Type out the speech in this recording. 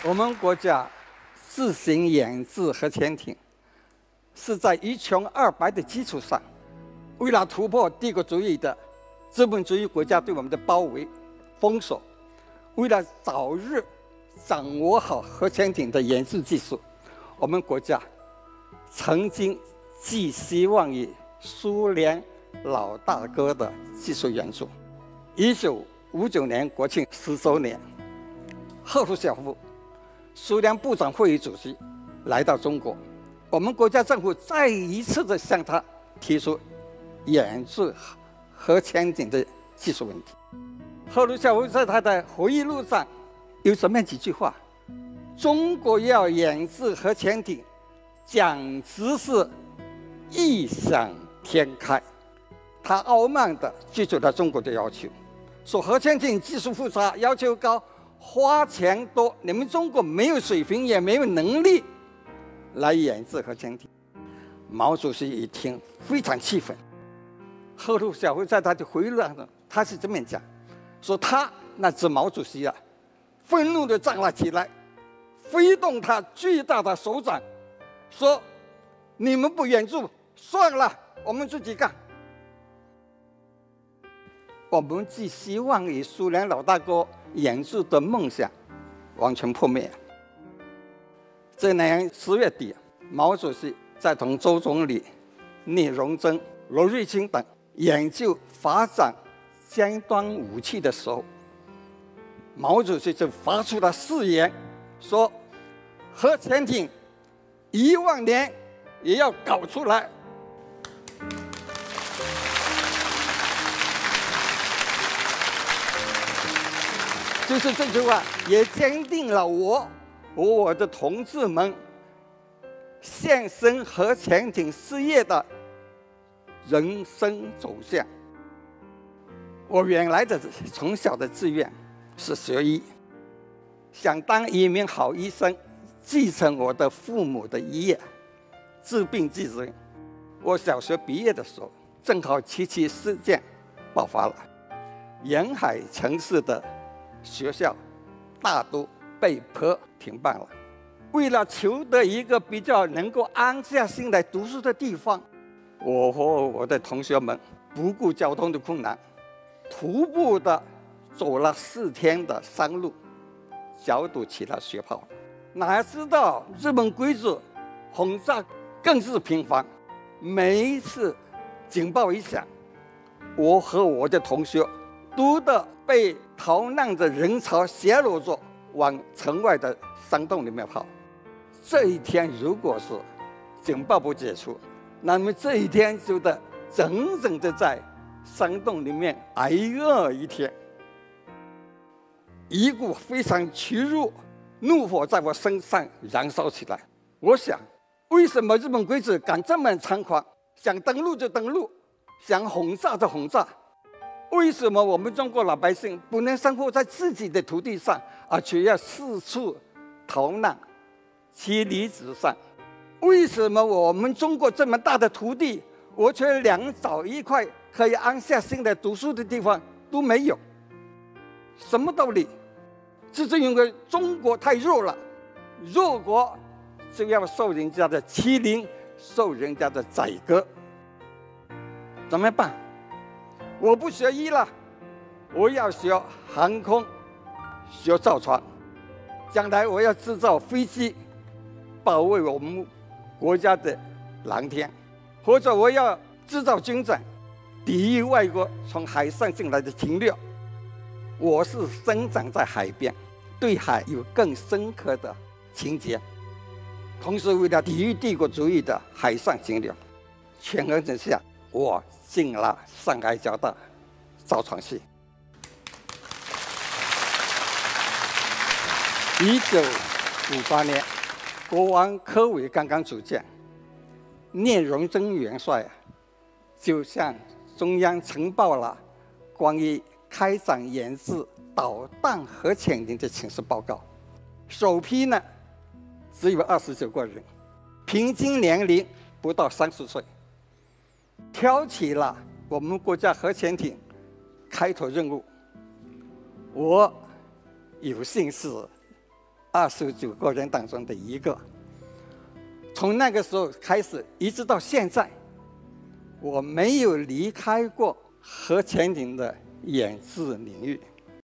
我们国家自行研制核潜艇，是在一穷二白的基础上，为了突破帝国主义的资本主义国家对我们的包围、封锁，为了早日掌握好核潜艇的研制技术，我们国家曾经寄希望于苏联老大哥的技术援助。1959年国庆10周年，赫鲁晓夫，苏联部长会议主席来到中国，我们国家政府再一次的向他提出研制核潜艇的技术问题。赫鲁晓夫在他的回忆录上有这么几句话：中国要研制核潜艇，简直是异想天开。他傲慢地拒绝了中国的要求，说核潜艇技术复杂，要求高，花钱多，你们中国没有水平，也没有能力来研制核潜艇。毛主席一听非常气愤。赫鲁晓夫在他的回忆录上，他是这么讲，说他那指毛主席啊，愤怒地站了起来，挥动他巨大的手掌，说：“你们不援助，算了，我们自己干。”我们寄希望于苏联老大哥研制的梦想完全破灭。这年10月底，毛主席在同周总理聂荣臻、罗瑞卿等研究发展尖端武器的时候，毛主席就发出了誓言，说核潜艇1万年也要搞出来。就是这句话也坚定了我和我的同志们献身核潜艇事业的人生走向。我原来的从小的志愿是学医，想当一名好医生，继承我的父母的医业，治病济人。我小学毕业的时候，正好7七事件爆发了，沿海城市的学校大都被迫停办了。为了求得一个比较能够安下心来读书的地方，我和我的同学们不顾交通的困难，徒步的走了4天的山路，小赌起了学炮。哪知道日本鬼子轰炸更是频繁，每一次警报一响，我和我的同学都的被逃难的人潮挟裸着往城外的山洞里面跑。这一天如果是警报不解除，那么这一天就得整整的在山洞里面挨饿一天。一股非常屈辱怒火在我身上燃烧起来。我想，为什么日本鬼子敢这么猖狂，想登陆就登陆，想轰炸就轰炸？为什么我们中国老百姓不能生活在自己的土地上，而却要四处逃难，妻离子散？为什么我们中国这么大的土地，我却连找一块可以安下心来读书的地方都没有？什么道理？这是因为中国太弱了，弱国就要受人家的欺凌，受人家的宰割。怎么办？我不学医了，我要学航空，学造船。将来我要制造飞机，保卫我们国家的蓝天，或者我要制造军舰，抵御外国从海上进来的侵略。我是生长在海边，对海有更深刻的情结。同时，为了抵御帝国主义的海上侵略，权衡之下，我进了上海交大造船系。1958年，国王科伟刚刚组建，聂荣臻元帅就向中央呈报了关于开展研制导弹核潜艇的请示报告。首批呢，只有29个人，平均年龄不到30岁。挑起了我们国家核潜艇开拓任务。我有幸是29个人当中的一个。从那个时候开始，一直到现在，我没有离开过核潜艇的研制领域。